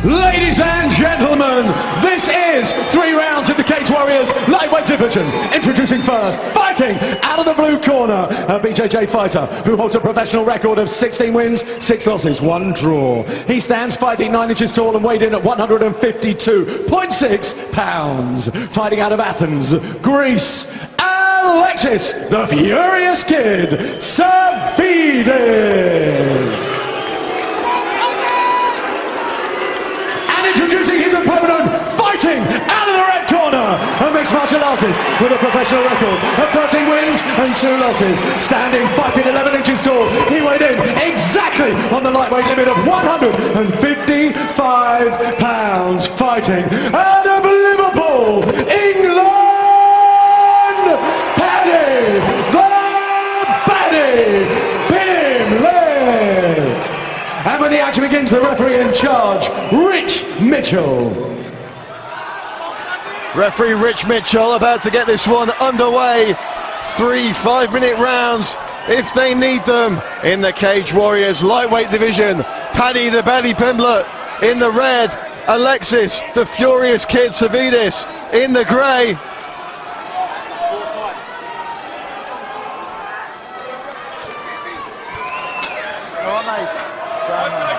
Ladies and gentlemen, this is 3 rounds in the Cage Warriors lightweight division. Introducing first, fighting out of the blue corner, a BJJ fighter who holds a professional record of 16 wins, 6 losses, 1 draw. He stands 5 feet 9 inches tall and weighed in at 152.6 pounds. Fighting out of Athens, Greece, Alexis, the Furious Kid, Savvidis. Introducing his opponent, fighting out of the red corner, a mixed martial artist with a professional record of 13 wins and 2 losses. Standing 5 feet 11 inches tall, he weighed in exactly on the lightweight limit of 155 pounds. Fighting out of Liverpool, England, Paddy, the Paddy Pimblett. And when the action begins, the referee in charge, Rich Mitchell. Referee Rich Mitchell about to get this one underway. 3 5-minute rounds if they need them in the Cage Warriors lightweight division. Paddy the Paddy Pimblett in the red, Alexis the Furious Kid Savvidis in the grey.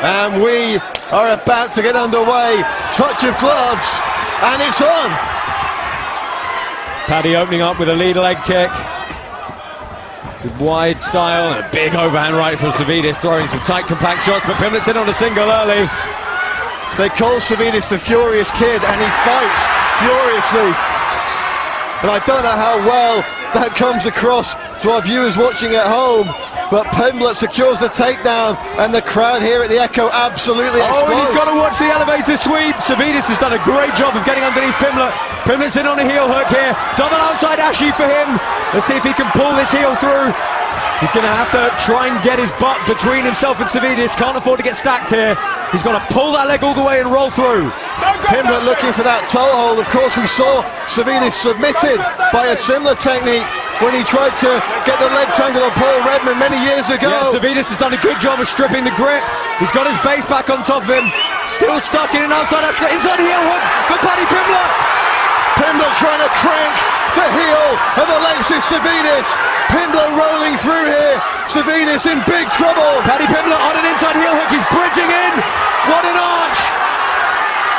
And we are about to get underway. Touch of gloves, and it's on. Paddy opening up with a lead leg kick. With wide style and a big overhand right from Savvidis, throwing some tight, compact shots, but Pimblett's in on a single early. They call Savvidis the Furious Kid, and he fights furiously. And I don't know how well that comes across to our viewers watching at home. But Pimblett secures the takedown, and the crowd here at the Echo absolutely explodes. Oh, and he's got to watch the elevator sweep. Savvidis has done a great job of getting underneath Pimblett. Pimblett's in on a heel hook here. Double outside Ashi for him. Let's see if he can pull this heel through. He's going to have to try and get his butt between himself and Savvidis. Can't afford to get stacked here. He's got to pull that leg all the way and roll through. Pimblett looking for that toe hold. Of course, we saw Savvidis submitted by a similar technique when he tried to get the leg tangle on Paul Redman many years ago. Yeah, Savvidis has done a good job of stripping the grip. He's got his base back on top of him. Still stuck in an outside heel hook for Paddy Pimblett. Pimblett trying to crank the heel of Alexis Savvidis. Pimblett rolling through here. Savvidis in big trouble. Paddy Pimblett on an inside heel hook. He's bridging in. What an arch.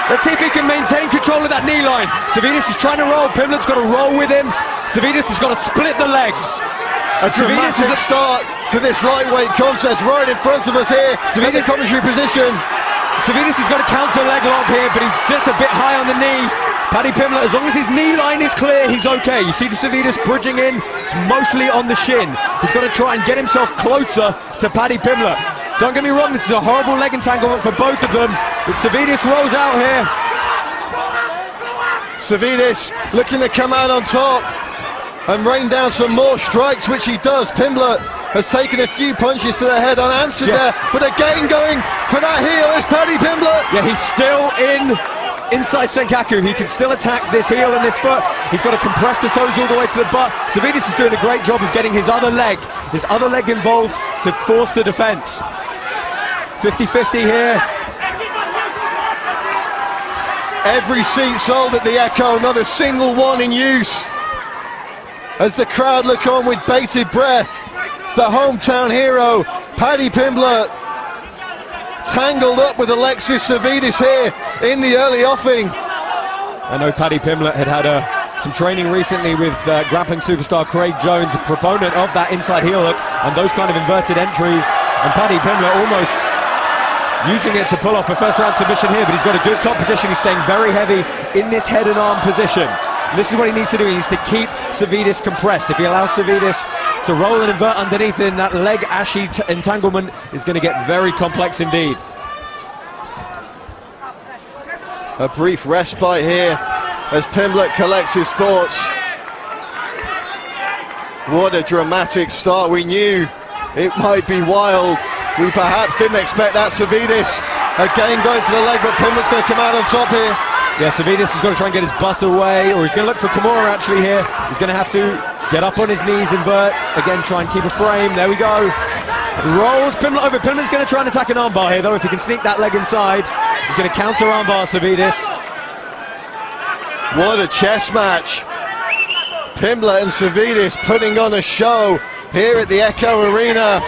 Let's see if he can maintain control of that knee line. Savvidis is trying to roll. Pimblett's got to roll with him. Savvidis has got to split the legs. A dramatic start to this lightweight contest right in front of us here in the commentary position. Savvidis has got a counter leg lock here, but he's just a bit high on the knee. Paddy Pimblett, as long as his knee line is clear, he's okay. You see the Savvidis bridging in. It's mostly on the shin. He's got to try and get himself closer to Paddy Pimblett. Don't get me wrong, this is a horrible leg entanglement for both of them. But Savvidis rolls out here. Savvidis looking to come out on top and rain down some more strikes, which he does. Pimblett has taken a few punches to the head unanswered there, but again going for that heel is Paddy Pimblett. Yeah, he's still inside Senkaku. He can still attack this heel and this foot. He's got to compress the toes all the way to the butt. Savvidis is doing a great job of getting his other leg involved to force the defense. 50-50 here. Every seat sold at the Echo, not a single one in use. As the crowd look on with bated breath, the hometown hero, Paddy Pimblett, tangled up with Alexis Savvidis here in the early offing. I know Paddy Pimblett had some training recently with grappling superstar Craig Jones, a proponent of that inside heel hook and those kind of inverted entries. And Paddy Pimblett almost using it to pull off a first round submission here, but he's got a good top position. He's staying very heavy in this head and arm position. And this is what he needs to do. He needs to keep Savvidis compressed. If he allows Savvidis to roll and invert underneath, then that leg Ashi entanglement is going to get very complex indeed. A brief respite here as Pimblett collects his thoughts. What a dramatic start. We knew it might be wild. We perhaps didn't expect that. Savvidis again going for the leg, but Pimblett's going to come out on top here. Yeah, Savvidis has got to try and get his butt away, or he's going to look for Kimura actually here. He's going to have to get up on his knees, invert, again try and keep a frame. There we go. rolls Pimblett over. Pimblett's going to try and attack an armbar here, though. If he can sneak that leg inside, he's going to counter armbar Savvidis. What a chess match. Pimblett and Savvidis putting on a show here at the Echo Arena.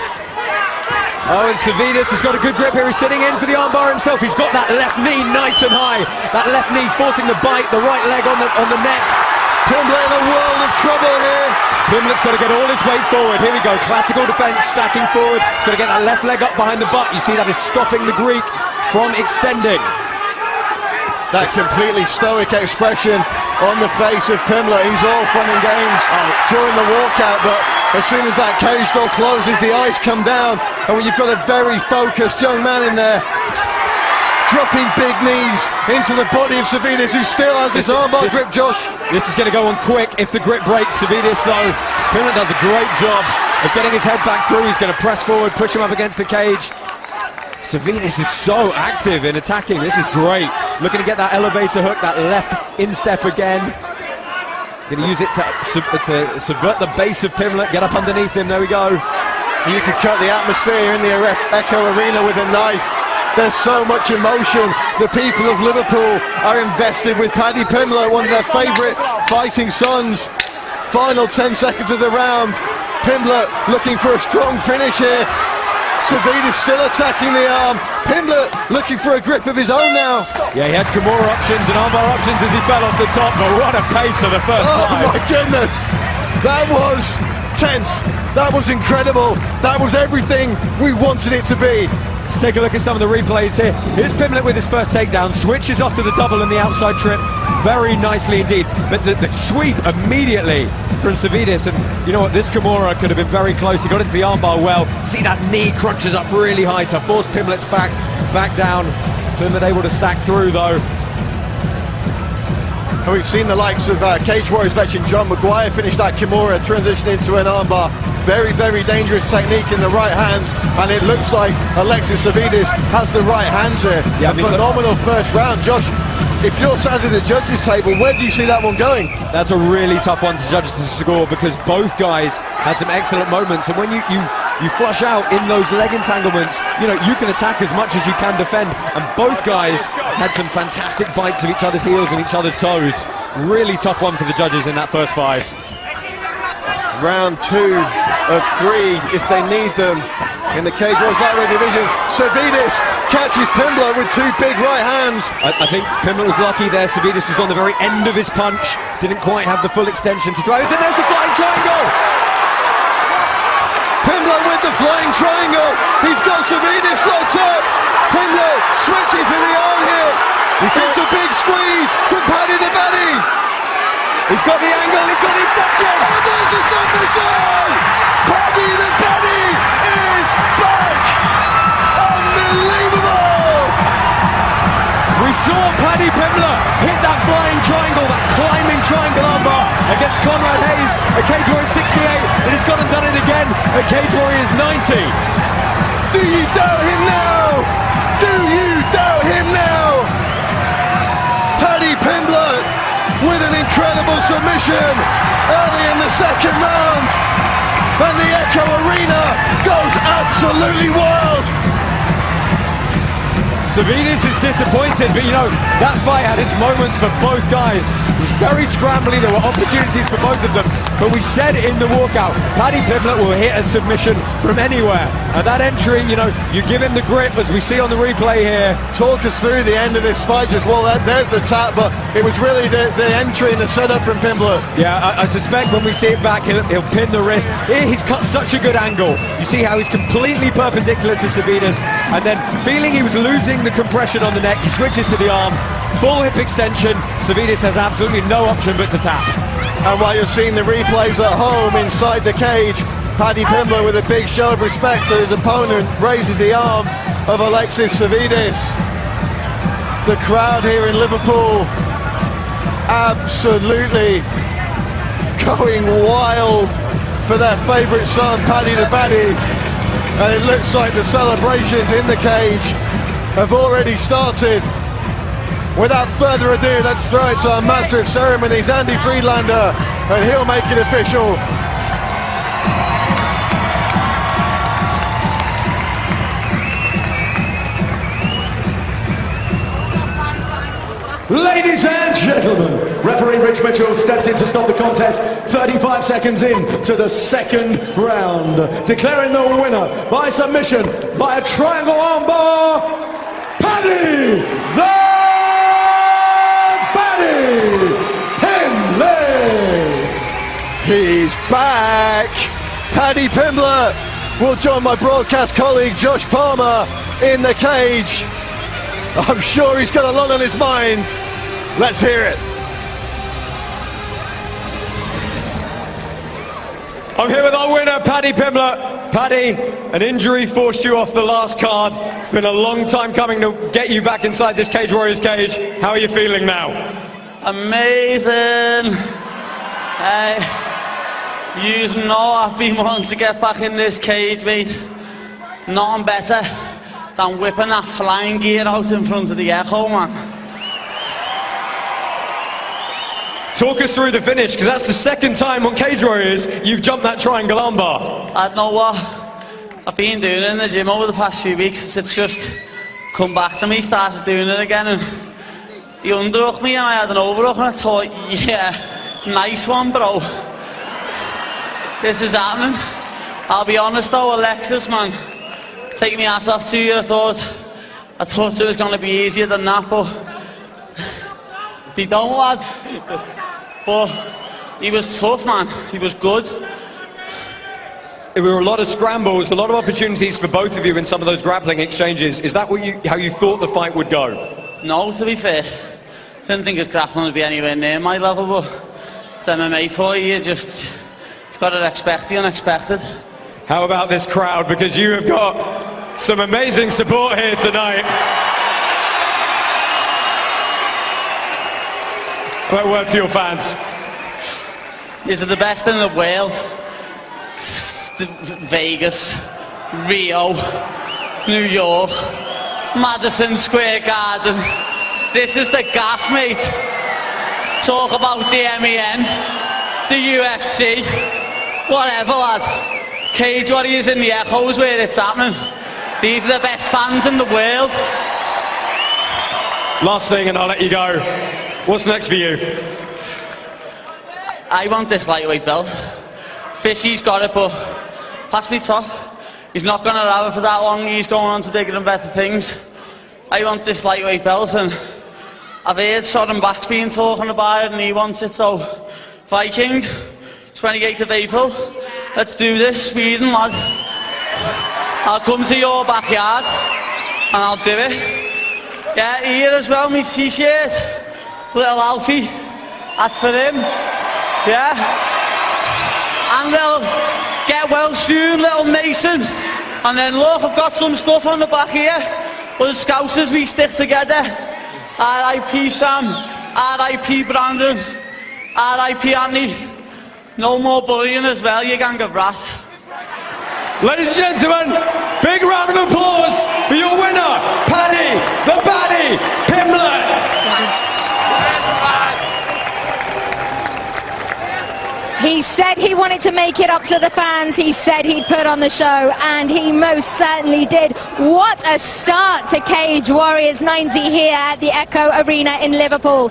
Oh, and Savvidis has got a good grip here. He's sitting in for the armbar himself. He's got that left knee nice and high. That left knee forcing the bite, the right leg on the neck. Pimblett in a world of trouble here. Pimblett's got to get all his weight forward. Here we go, classical defense, stacking forward. He's got to get that left leg up behind the butt. You see that is stopping the Greek from extending. That completely stoic expression on the face of Pimblett. He's all fun and games during the walkout, but as soon as that cage door closes, the eyes come down, and when you've got a very focused young man in there, dropping big knees into the body of Savvidis, who still has his armbar grip, Josh. This is going to go on quick if the grip breaks. Savvidis, though, Pimblett does a great job of getting his head back through. He's going to press forward, push him up against the cage. Savvidis is so active in attacking. This is great. Looking to get that elevator hook, that left instep again. Going to use it to subvert the base of Pimblett, get up underneath him. There we go. You could cut the atmosphere in the Echo Arena with a knife. There's so much emotion. The people of Liverpool are invested with Paddy Pimblett, one of their favourite fighting sons. Final 10 seconds of the round. Pimblett looking for a strong finish here. Savvidis still attacking the arm. Pimblett looking for a grip of his own now. Yeah, he had Kimura options and armbar options as he fell off the top, but what a pace for the first time. Oh my goodness. That was tense. That was incredible. That was everything we wanted it to be. Let's take a look at some of the replays here. Here's Pimblett with his first takedown, switches off to the double and the outside trip very nicely indeed, but the sweep immediately from Savvidis, and you know what, this Kimura could have been very close. He got into the armbar well. See that knee crunches up really high to force Pimblett's back down. Pimblett able to stack through though. And we've seen the likes of Cage Warriors veteran John Maguire finish that Kimura, transition into an armbar. Very, very dangerous technique in the right hands, and it looks like Alexis Savvidis has the right hands here. Yeah, a phenomenal first round. Josh, if you're sat at the judges' table, where do you see that one going? That's a really tough one to judge the score, because both guys had some excellent moments, and when you flush out in those leg entanglements, you know, you can attack as much as you can defend, and both guys had some fantastic bites of each other's heels and each other's toes. Really tough one for the judges in that first fight. Round 2 of 3, if they need them, in the Cage Warriors lightweight division. Savvidis catches Pimblett with 2 big right hands. I think Pimblett was lucky there. Savvidis was on the very end of his punch, didn't quite have the full extension to drive it, and there's the flying triangle! Pimblett with the flying triangle. He's got Savvidis locked up. Pimblett switching for the arm here. It's a big squeeze from Paddy the Baddy. He's got the angle, he's got the extension! And there's a submission! Paddy the Baddy is back! Unbelievable! We saw Paddy Pimblett hit that flying triangle, that climbing triangle armbar against Conrad Hayes at Cage Warriors 68, and he's gone and done it again at Cage Warriors 90. Do you doubt him now? Do you doubt him now? Paddy Pimblett with an incredible submission early in the second round, and the Echo Arena goes absolutely wild. Savvidis is disappointed, but you know, that fight had its moments for both guys. It was very scrambly, there were opportunities for both of them, but we said in the walkout, Paddy Pimblett will hit a submission from anywhere. And that entry, you know, you give him the grip, as we see on the replay here. Talk us through the end of this fight, just well, there's the tap, but it was really the entry and the setup from Pimblett. Yeah, I suspect when we see it back, he'll pin the wrist. Here, he's cut such a good angle. You see how he's completely perpendicular to Savvidis, and then feeling he was losing the compression on the neck, he switches to the arm, full hip extension. Savvidis has absolutely no option but to tap. And while you're seeing the replays at home inside the cage, Paddy Pimblett with a big show of respect to his opponent raises the arm of Alexis Savvidis. The crowd here in Liverpool absolutely going wild for their favourite son, Paddy the Baddy. And it looks like the celebrations in the cage have already started. Without further ado, let's throw it to our Master of Ceremonies, Andy Friedlander, and he'll make it official. Ladies and gentlemen, referee Rich Mitchell steps in to stop the contest 35 seconds in to the second round, declaring the winner by submission by a triangle armbar, Paddy the Paddy Pimblett. He's back. Paddy Pimblett will join my broadcast colleague Josh Palmer in the cage. I'm sure he's got a lot on his mind. Let's hear it. I'm here with our winner, Paddy Pimblett. Paddy, an injury forced you off the last card. It's been a long time coming to get you back inside this Cage Warriors cage. How are you feeling now? Amazing. You know I've been wanting to get back in this cage, mate. Nothing better than whipping that flying gear out in front of the Echo, man. Talk us through the finish, because that's the second time on Cage Warriors you've jumped that triangle armbar. I don't know what I've been doing in the gym over the past few weeks. It's just come back to me, started doing it again, and he underhooked me and I had an overhook and I thought, yeah, nice one, bro. This is happening. I'll be honest though, Alexis, man, take me hat off to you. I thought it was going to be easier than that, but they don't, lad. But he was tough, man. He was good. There were a lot of scrambles, a lot of opportunities for both of you in some of those grappling exchanges. Is that how you thought the fight would go? No, to be fair. Didn't think his grappling would be anywhere near my level, but it's MMA for you. You've got to expect the unexpected. How about this crowd? Because you have got some amazing support here tonight. What word for your fans? These are the best in the world. Vegas, Rio, New York, Madison Square Garden. This is the gaff, mate. Talk about the MEN, the UFC, whatever, lad. Cage Warriors in the Echoes where it's happening. These are the best fans in the world. Last thing and I'll let you go. What's next for you? I want this lightweight belt. Fishy's got it, but pass me top. He's not going to have it for that long. He's going on to bigger and better things. I want this lightweight belt, and I've heard Soren Back's been talking about it and he wants it, so Viking, 28th of April, let's do this, Sweden, lad. I'll come to your backyard and I'll do it. Yeah, here as well, my t-shirt, little Alfie, that's for him, yeah. And they'll get well soon, little Mason. And then look, I've got some stuff on the back here. But as Scousers, we stick together. R.I.P. Sam, R.I.P. Brandon, R.I.P. Andy. No more bullying as well, you gang of rats. Ladies and gentlemen, big round of applause for your winner, Paddy the Paddy Pimblett. He said he wanted to make it up to the fans. He said he'd put on the show, and he most certainly did. What a start to Cage Warriors 90 here at the Echo Arena in Liverpool.